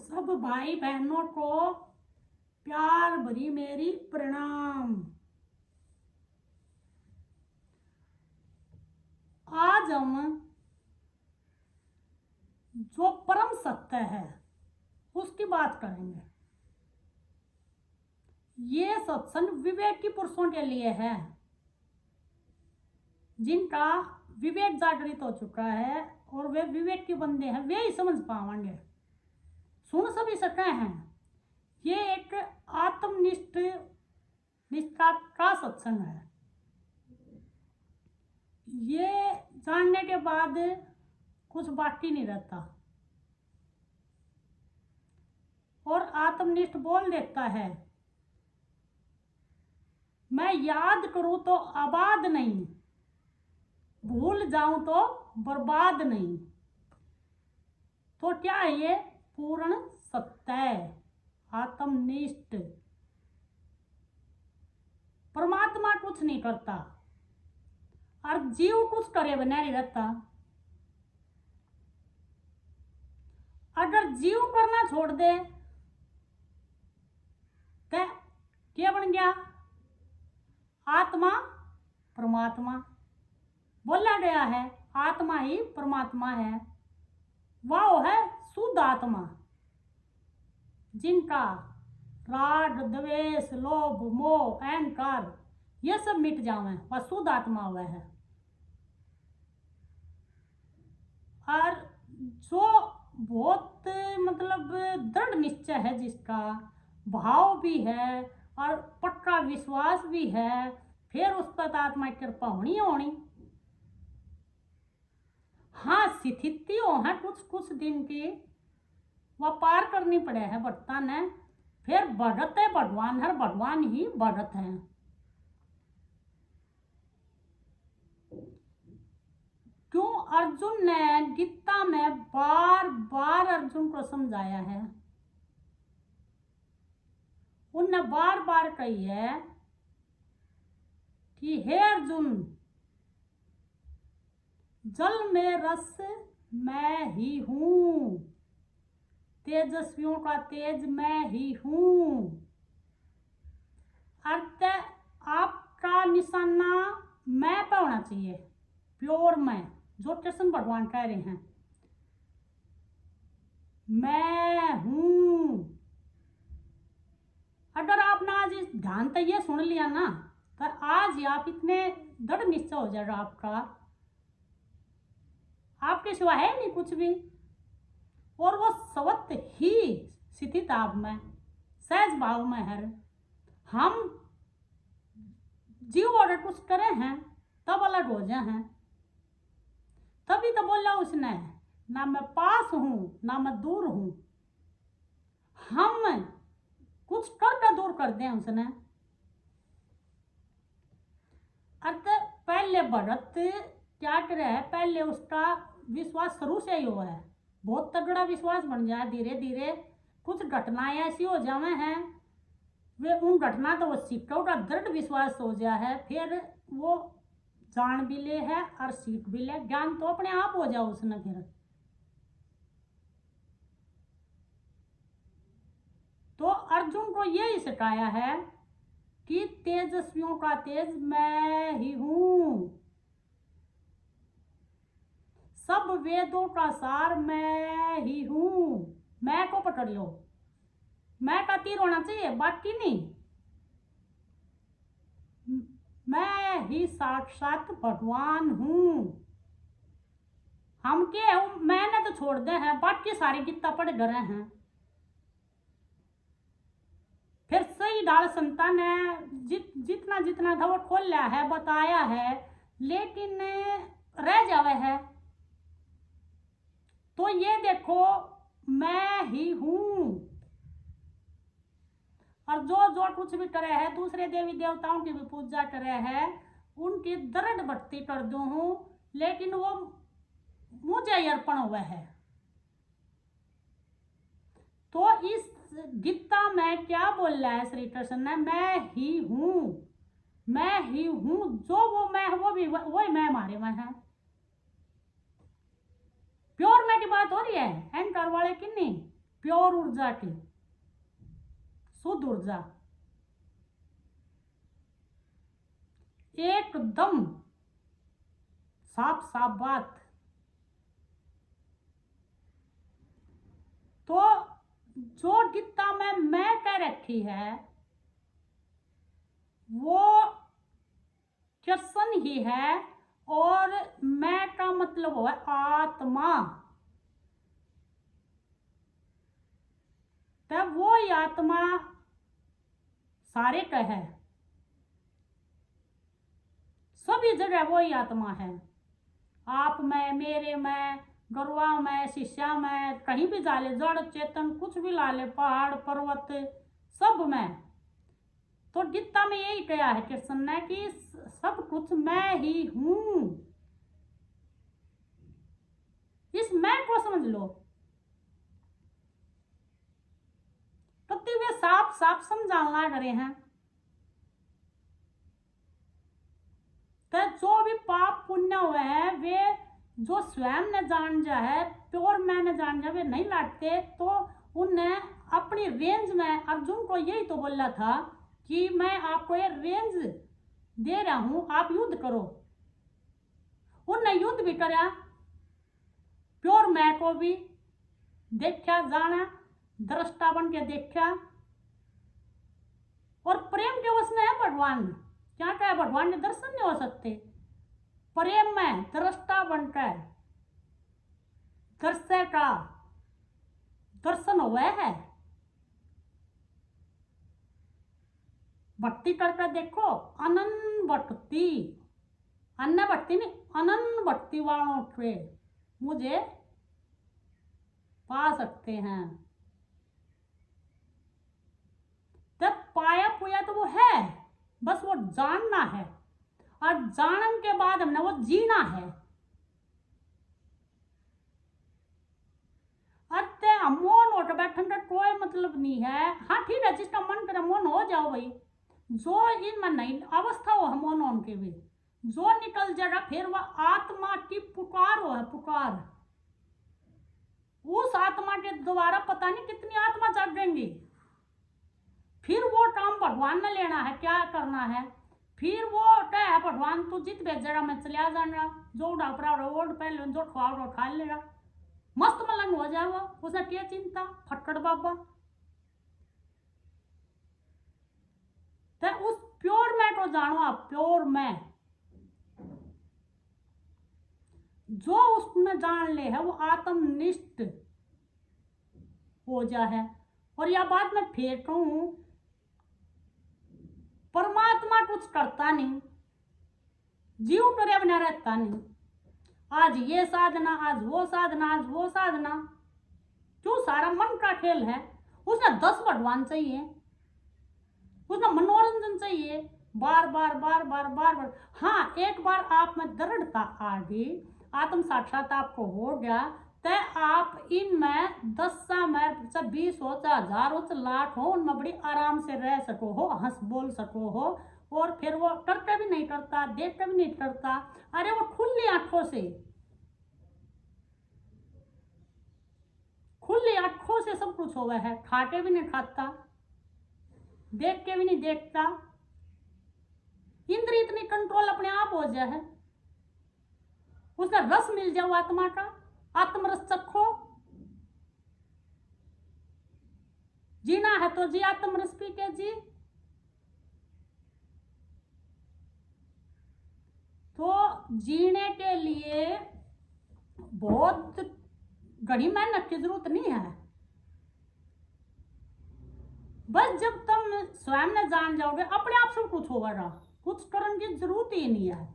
सब भाई बहनों को प्यार भरी मेरी प्रणाम। आज हम जो परम सत्य है उसकी बात करेंगे। ये सत्संग विवेकी पुरुषों के लिए है, जिनका विवेक जागृत हो चुका है और वे विवेक के बंदे हैं, वे ही समझ पाएंगे। सुन सभी सके हैं। ये एक आत्मनिष्ठ निष्ठा का सत्संग है। ये जानने के बाद कुछ बाकी नहीं रहता और आत्मनिष्ठ बोल देता है, मैं याद करूं तो आबाद नहीं, भूल जाऊं तो बर्बाद नहीं। तो क्या है ये? पूर्ण सत्य, आत्मनिष्ठ। परमात्मा कुछ नहीं करता और जीव कुछ करे बना नहीं रहता। अगर जीव करना छोड़ दे तो क्या बन गया? आत्मा परमात्मा। बोला गया है आत्मा ही परमात्मा है। वह है शुद्ध आत्मा, जिनका राग द्वेष लोभ मोह अहंकार ये सब मिट जावे, वह शुद्ध आत्मा हुआ है। और जो बहुत मतलब दृढ़ निश्चय है, जिसका भाव भी है और पक्का विश्वास भी है, फिर उस पर आत्मा की कृपा होनी। हाँ, स्थिति हो है कुछ दिन की, वह पार करनी पड़े है बढ़ता ने। फिर बढ़त है भगवान, हर भगवान ही बढ़त है। क्यों? अर्जुन ने गीता में बार बार अर्जुन को समझाया है। उनने बार बार कही है कि हे अर्जुन, जल में रस मैं ही हूं, तेजस्वियों का तेज मैं ही हूं। अर्थ आपका निशाना मैं पे होना चाहिए, प्योर मैं, जो कृष्ण भगवान कह रहे हैं, मैं हूं। अगर आपने आज इस ध्यान तक ये सुन लिया ना, तो आज ही आप इतने दृढ़ निश्चय हो जाएगा आपके सिवा है नहीं कुछ भी। और वो स्वत ही स्थित आप में, सहज भाव में है। हम जीव अगर कुछ करे हैं तब अलग हो जाए हैं। तभी तो बोला उसने, ना मैं पास हूं ना मैं दूर हूं। हम कुछ करके दूर कर दें उसने। अर्थ पहले भरत क्या करे है, पहले उसका विश्वास शुरू से ही हुआ है, बहुत तगड़ा विश्वास बन जाए। धीरे धीरे कुछ घटनाएं ऐसी हो जावे हैं, वे उन घटना तो वो सीखों का दृढ़ विश्वास हो जाए है। फिर वो जान भी ले है और सीख भी ले, ज्ञान तो अपने आप हो जाओ उसने। फिर तो अर्जुन को यही सिखाया है कि तेजस्वियों का तेज मैं ही हूं, सब वेदों का सार मैं ही हूं। मैं को पकड़ लो, मैं का तीर होना चाहिए, बाकी नहीं। मैं ही साक्षात भगवान हूं। हम के मैंने तो छोड़ दे हैं, बाकी सारी गीता पढ़ गए हैं। फिर सही डाल संता ने जितना जितना था वो खोल लिया है, बताया है, लेकिन रह जावे है। तो ये देखो, मैं ही हूं। और जो कुछ भी करे है, दूसरे देवी देवताओं की भी पूजा करे है, उनकी दृढ़ भक्ति कर दू हूं, लेकिन वो मुझे अर्पण हुआ है। तो इस गीता में क्या बोल रहा है श्री कृष्ण ने? मैं ही हूं, मैं ही हूं। जो वो मैं, वो भी वही मैं हमारे में है। प्योर मैं की बात हो रही है, अहंकार वाले की नहीं। प्योर ऊर्जा की, शुद्ध ऊर्जा, एकदम साफ साफ बात। तो जो गीता में मैं कह रखी है वो कृष्ण ही है, और मैं का मतलब हुआ आत्मा। तब वो ही आत्मा सारे का है, सभी जगह वो ही आत्मा है। आप में, मेरे में, गरुआ में, शिष्या में, कहीं भी जा ले, जड़ चेतन कुछ भी ला ले, पहाड़ पर्वत सब में। तो गीता में यही कहा है कृष्ण ने कि सब कुछ मैं ही हूं। इस मैं को समझ लो। तो वे साफ साफ समझाना करे हैं। तो जो भी पाप पुण्य हुए हैं वे जो स्वयं ने जान जा है, प्योर मैंने जान जा, वे नहीं लाटते। तो उन्हें अपनी रेंज में, अर्जुन को यही तो बोला था कि मैं आपको ये रेंज दे रहा हूं, आप युद्ध करो। उन्हें युद्ध भी करा, प्योर मैं को भी देखा, जाना, दृष्टा बन के देखा। और प्रेम के उसने है भगवान, क्या कहा भगवान के दर्शन नहीं हो सकते, प्रेम में दृष्टा बनकर दृश्य का दर्शन हुआ है। भक्ति करके देखो, अनंत भक्ति, अन्य भक्ति नहीं, अनंत भक्ति वालों के मुझे पा सकते हैं। जब पाया पुया तो वो है, बस वो जानना है, और जानन के बाद हमने वो जीना है। अत्य मौन होकर बैठने का कोई मतलब नहीं है। हाँ ठीक है, जिसका मन करे मौन हो जाओ भाई, जो इनमें नहीं अवस्था हो मौन होने के भी, जो निकल जाएगा फिर वह आत्मा की पुकार हो है, पुकार। उस आत्मा के द्वारा पता नहीं कितनी आत्मा जागेंगी। फिर वो काम भगवान ने लेना है, क्या करना है। फिर वो क्या है, भगवान तू जित भेजेगा मैं चलिया जाना, जो उड़ा पड़ा रोड पे जो खाओ खा लेगा, मस्त मलंग हो जाए वो, उसे क्या चिंता, फटकड़ बाबा। तो उस प्योर मैं को जानो आप, प्योर मैं जो उसमें जान ले है वो आत्मनिष्ठ हो जा है। और यह बात मैं फिर कहूं, परमात्मा कुछ करता नहीं, जीव टुरे बना रहता नहीं, आज ये साधना, आज वो साधना, आज वो साधना, क्यों? सारा मन का खेल है। उसने 10 भगवान चाहिए, उसने मनोरंजन चाहिए, बार बार बार बार बार बार। हाँ, एक बार आप में दृढ़ता आ गई, आत्म साक्षात आपको हो गया, तय आप इनमें 10 में 20 हो, 1000 हो, 1,00,000 हो, उनमें बड़ी आराम से रह सको हो, हंस बोल सको हो। और फिर वो करके भी नहीं करता, देख के भी नहीं करता, अरे वो खुली आंखों से सब कुछ हुआ है, खा के भी नहीं खाता, देख के भी नहीं देखता, इंद्रिय इतनी कंट्रोल अपने आप हो जाए है। उसका रस मिल जाओ आत्मा का, आत्मरस चखो, जीना है तो जी, आत्मरस पी के जी। तो जीने के लिए बहुत घड़ी मेहनत की जरूरत नहीं है। बस जब तुम स्वयं ने जान जाओगे, अपने आप से कुछ होगा, कुछ करने की जरूरत ही नहीं है,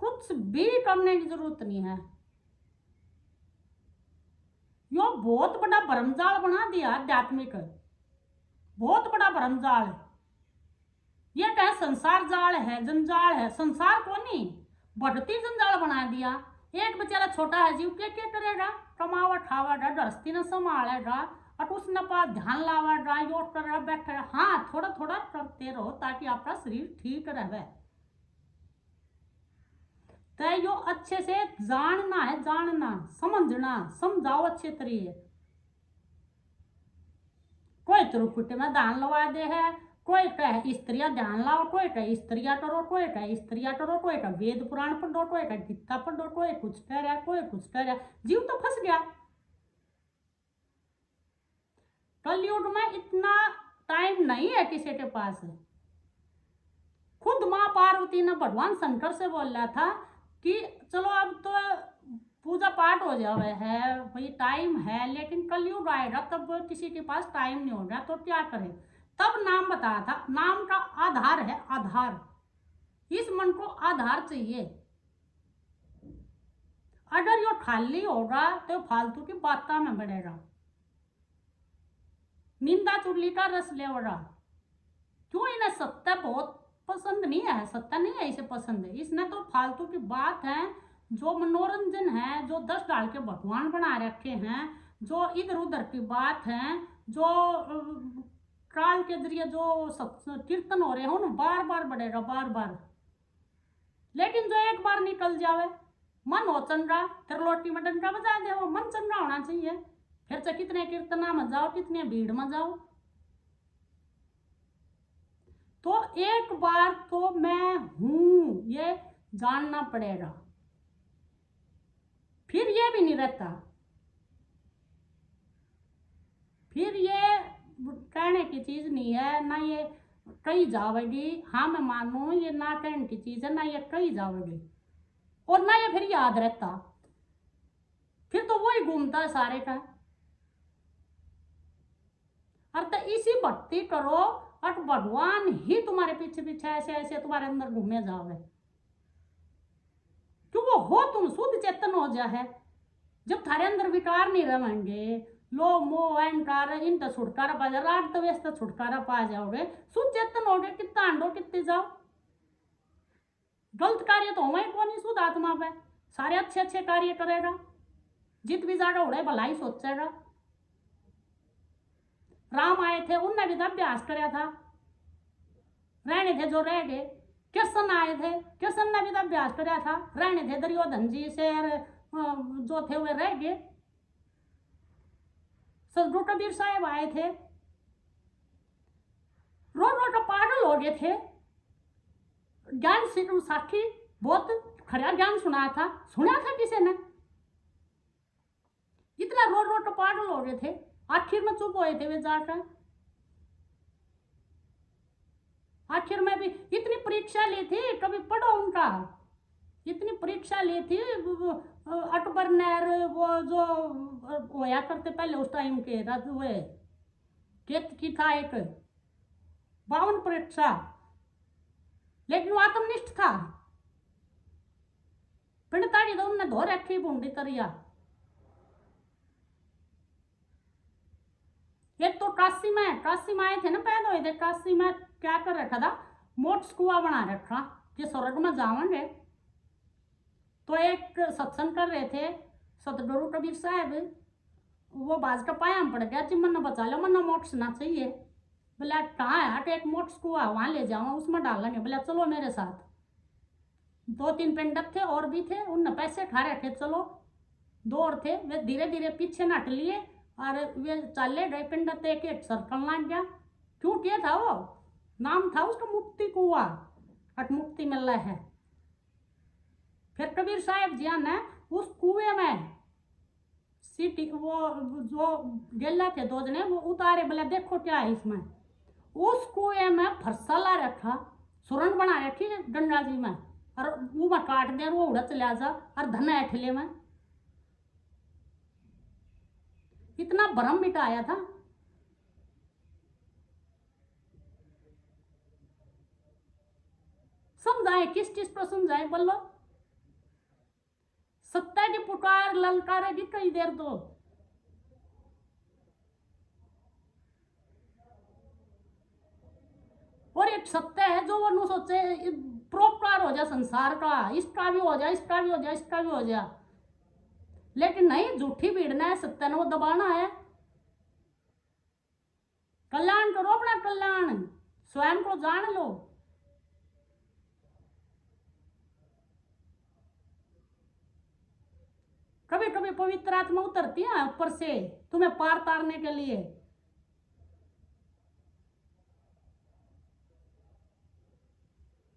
कुछ भी करने की जरूरत नहीं है। यो बहुत बड़ा भ्रमजाल बना दिया आध्यात्मिक, बहुत बड़ा भ्रमजाल। ये क्या संसार जाल है, जंजाल है, संसार को नहीं, बढ़ती जंजाल बना दिया। एक बेचारा छोटा है जीव, क्या क्या करेगा, कमावा खावागा, गृहस्थी न संभालेगा, और उस न पास ध्यान लावागा, योग करेगा, बैठेगा। हाँ, थोड़ा थोड़ा करते रहो ताकि आपका शरीर ठीक रहे। तो यो अच्छे से जानना है, जानना, समझना, समझाओ अच्छे तरीके। कोई त्रुकुट में ध्यान लगा दे है, कोई कहे स्त्रियां ध्यान लाओ, कोई कहे स्त्रियां करो, कोई कहे स्त्रियां करो, कोई कहे वेद पुराण पढ़ो, कोई कहे गीता पढ़ो, कोई कुछ कह रहा है, कोई कुछ कह रहा है। जीव तो फंस गया। कलयुग में इतना टाइम नहीं है किसी के पास। खुद माँ पार्वती ने भगवान शंकर से बोला था कि चलो अब तो पूजा पाठ हो जावे है भाई, टाइम है, लेकिन कलयुग आएगा तब किसी के पास टाइम नहीं होगा तो क्या करें। तब नाम बताया था। नाम का आधार है, आधार। इस मन को आधार चाहिए। अगर यो खाली होगा तो फालतू की बातों में बढ़ेगा, निंदा चुगली का रस लेगा। क्यों? इन्हें सत्य बहुत पसंद नहीं है, सत्य नहीं है इसे पसंद है। इसने तो फालतू की बात है, जो मनोरंजन है, जो 10 डाल के भगवान बना रखे हैं, जो इधर उधर की बात है, जो काल के जरिए जो कीर्तन हो रहे हैं उन बार बार बढ़ेगा, बार बार। लेकिन जो एक बार निकल जावे, मन हो चंगा, त्रिलोकी में डंडा बजा दे, वो मन चंगा होना चाहिए। फिर से कितने कीर्तना में जाओ, कितने भीड़ में जाओ, तो एक बार तो मैं हूं ये जानना पड़ेगा। फिर ये भी नहीं रहता, फिर ये कहने की चीज नहीं है ना, ये कही जावेगी। हाँ मैं मानू ये ना कहने की चीज है, ना ये कही जावेगी, और ना ये फिर याद रहता। फिर तो वही घूमता है सारे का। अर्थात इसी भक्ति करो और भगवान ही तुम्हारे पीछे पीछे ऐसे ऐसे तुम्हारे अंदर घूमे जावे। क्यों? वो हो तुम शुद्ध चेतन हो जा है। जब थारे अंदर विकार नहीं रहेंगे, लो मोह अहंकार इनका छुटकारा पा जाओ, राग द्वेष का छुटकारा पा जाओगे, शुद्ध चेतन हो गए, कितना अंडो कितने जाओ। गलत कार्य तो हमारे को नहीं, शुद्ध आत्मा पे सारे अच्छे अच्छे कार्य करेगा। जित भी जाएगा उड़े भलाई सोचेगा। राम आए थे, उनने भी तो अभ्यास कराया था, रहने थे जो रह गए। कृष्ण आए थे, कृष्ण ने भी तो अभ्यास कराया था, रहने थे दुर्योधन जी से जो थे वे रह गए। सदगुरु कबीर साहब आए थे, रो रो तो पागल हो गए थे। ज्ञान साखी बहुत खरा ज्ञान सुनाया था, सुना था किसी ने? इतना रो रो तो पागल हो गए थे, आखिर में चुप हुए थे वे जाकर। आखिर में भी इतनी परीक्षा ली थी, कभी पढ़ो उनका, इतनी परीक्षा ली थी। अकबर ने वो जो होया करते पहले उस टाइम के हुए केत की था एक 52 परीक्षा, लेकिन वो आत्मनिष्ठ था। पिंडताड़ी तो उनने धो रखी बूंदी तरिया। एक तो काशी में आए थे ना, पैदा हुए थे काशी में, क्या कर रखा था, मोक्ष कुआ बना रखा कि स्वर्ग में जावेंगे। तो एक सत्संग कर रहे थे सतगुरु कबीर साहब, वो बाज का पायाम पड़ गया, जी मन्ना बचा लो, मन्ना मोक्ष ना चाहिए। बोला कहाँ है? हट, एक मोक्ष कुआ वहां ले जाऊंगा, उसमें डालेंगे। बोला चलो मेरे साथ। 2-3 पंडित थे और भी थे, उनने पैसे खा रखे, चलो। 2 और थे, वे धीरे धीरे पीछे नट लिए और वे चले गए। पंडित एक एक सर्कल लग गया। क्यों किया था? वो नाम था उसका मुक्ति कुआ, अट मुक्ति मिल रहा है। फिर कबीर साहब जी ने उस कुएं में सीटी वो जो गेला थे 2 जने, वो उतारे, बोले देखो क्या है इसमें। उस कुएं में फरसाला रखा, सुरंग बना रखी गंगा जी में, और वो में काट दे, वो उड़ा चला जा, और धन ऐठले में इतना भ्रम मिटाया था। समझाए, किस चीज पर समझाए बोलो? सत्ता की पुकार ललकारेगी कई देर तो। और एक सत्य है जो वो सोचे प्रोपकार हो जाए संसार का, इसका भी हो जाए, इसका भी हो जाए, इसका भी हो जाए। लेकिन नहीं, झूठी भीड़ना है, सत्य ने वो दबाना है। कल्याण करो अपना, कल्याण स्वयं को जान लो। कभी कभी पवित्र आत्मा उतरती है ऊपर से तुम्हें पार तारने के लिए।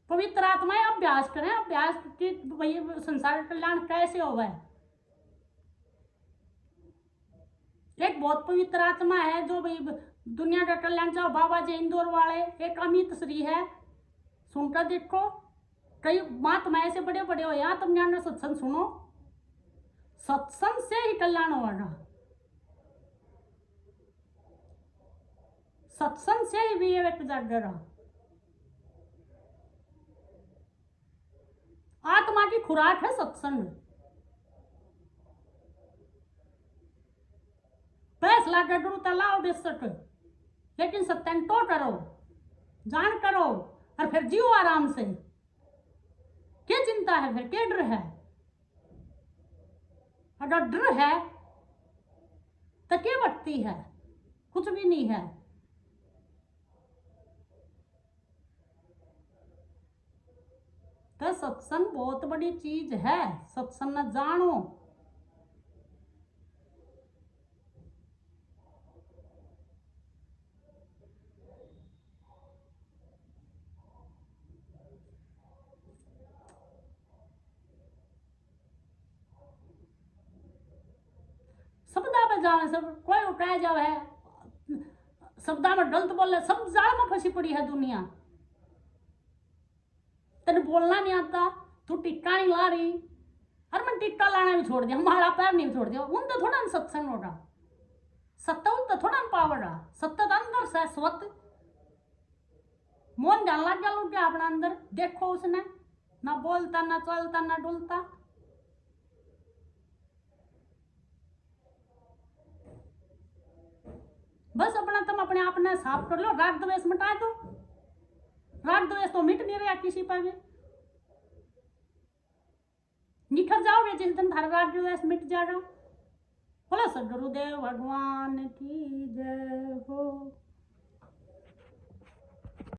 पवित्र आत्माएं अभ्यास करें, अभ्यास की भाई संसार कल्याण कैसे होगा। एक बहुत पवित्र आत्मा है जो भाई दुनिया का कल्याण चाहो, बाबा जी इंदौर वाले, एक अमित श्री है, सुनकर देखो। कई महात्मा ऐसे बड़े बड़े हो, यहाँ तुम ज्ञान सत्संग सुनो, सत्संग से ही कल्याण होगा, सत्संग से ही विवेक जागेगा। आत्मा की खुराक है सत्संग। फैसला कर गुरु तलाओ बेशक, लेकिन सत्संग तो करो, जान करो और फिर जियो आराम से। क्या चिंता है फिर, क्या डर है? अगर डर है तो क्या भक्ति है? कुछ भी नहीं है। तो सत्संग बहुत बड़ी चीज है, सत्संग न जानो। शब्दा में जावे सब कोई उठाया जावे है, शब्दा में गलत बोले, सब जाल में फंसी पड़ी है दुनिया। तेने बोलना नहीं आता, तू टिक्का नहीं ला रही, अरे मैं टिक्का लाना भी छोड़ दिया, हमारा पैर नहीं छोड़ दिया, उन तो थोड़ा सत्संग होगा, सत्ता उन तो थोड़ा पावड़ा, सत्ता तो अंदर शाश्वत। मोहन जान लग गया लोग अपना अंदर, देखो उसने ना बोलता ना चलता ना डुलता। बस अपना तुम अपने आप ने साफ कर लो, राग द्वेष मिटा दो। राग द्वेष तो मिट नहीं रहा किसी पर भी, निखर जाओगे जिस दिन थारा राग द्वेष मिट जाएगा। बोलो सदगुरुदेव भगवान की जय हो।